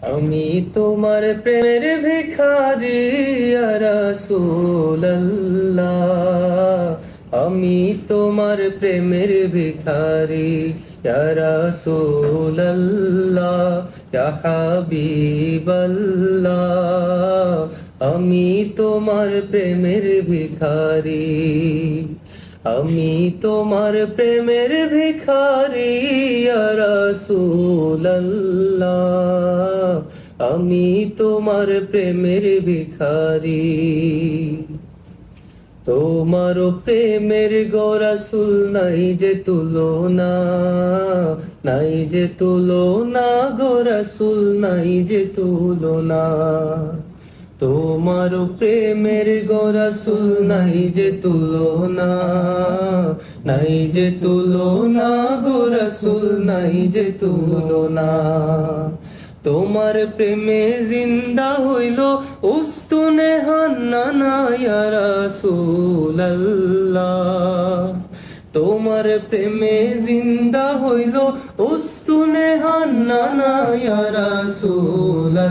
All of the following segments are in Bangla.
আমি তোমার প্রেমের ভিখারি ইয়া রাসূলুল্লাহ, আমি তোমার প্রেমের ভিখারি ইয়া রাসূলুল্লাহ, ইয়া হাবিবাল্লাহ, আমি তোমার প্রেমের ভিখারি। আমি তোমার প্রেমের ভিখারি ইয়া রাসূলুল্লাহ, আমি তোমার প্রেমের ভিখারি। তোমার প্রেমের গো রাসূল নাই যে তুলনা, নাই যে তুলনা গো রাসূল নাই যে তুলনা। তোমার প্রেমের গো রাসূল নাই যে তুলনা, নাই যে তুলনা গো রাসূল নাই যে তুলনা। তোমার প্রেমে জিন্দা হইল উস্তুনে হান্নানা ইয়া রাসূলুল্লাহ, তোমার প্রেমে জিন্দা হইল উস্তুনে হান্নানা ইয়া রাসূলুল্লাহ,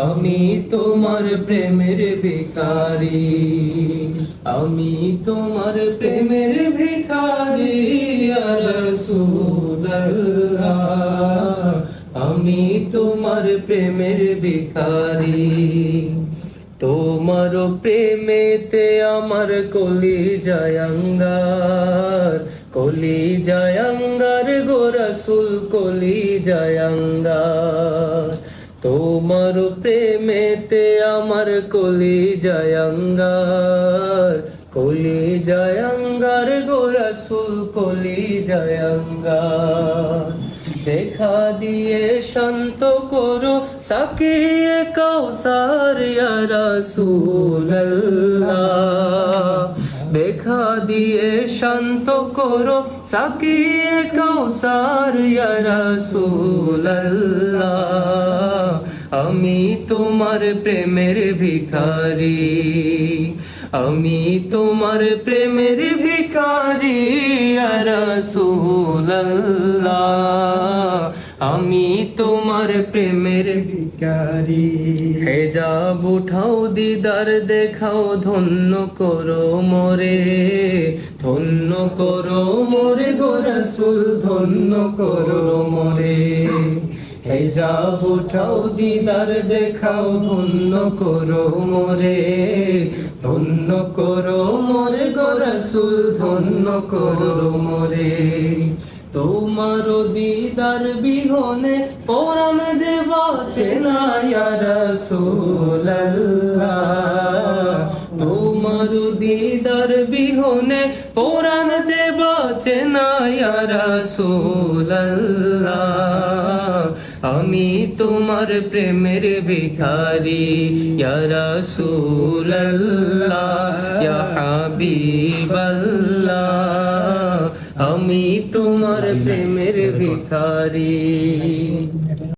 আমি তোমার প্রেমের ভিখারি। আমি তোমার প্রেমের ভিখারি ইয়া রাসূলুল্লাহ, আমি তোমার প্রেমের ভিখারি। তোমার প্রেমেতে আমার কলিজায় আঙ্গার, কলিজায় আঙ্গার গো রাসূল কলিজায় আঙ্গার। তোমার প্রেমেতে আমার কলিজায় আঙ্গার, কলিজায় আঙ্গার গো রাসূল কলিজায় আঙ্গার। দেখা দিয়ে শান্ত করো সাকিয়ে কাউসার ইয়া রাসূলুল্লাহ, দেখা দিয়ে শান্ত করো সাকিয়ে কাউসার ইয়া রাসূলুল্লাহ, আমি তোমার প্রেমের ভিখারি। আমি তোমার প্রেমের ভিখারি ইয়া রাসূলুল্লাহ, আমি তোমার প্রেমের ভিখারি। হেজাব উঠাও দিদার দেখাও ধন্য করো মোরে, ধন্য করো মোরে গো রাসূল ধন্য করো মোরে। হেজাব উঠাও দিদার দেখাও ধন্য করো মোরে, ধন্য করো মোরে গো রাসূল ধন্য করো মোরে। তোমার দিদার বিহনে পরাণ যে বাঁচে না ইয়া রাসূলুল্লাহ, তোমার দিদার বিহনে পরাণ যে বাঁচে না ইয়া রাসূলুল্লাহ, আমি তোমার প্রেমের ভিখারি ইয়া রাসূলুল্লাহ, ইয়া হাবিবাল্লাহ, আমি তোমার প্রেমের ভিখারি।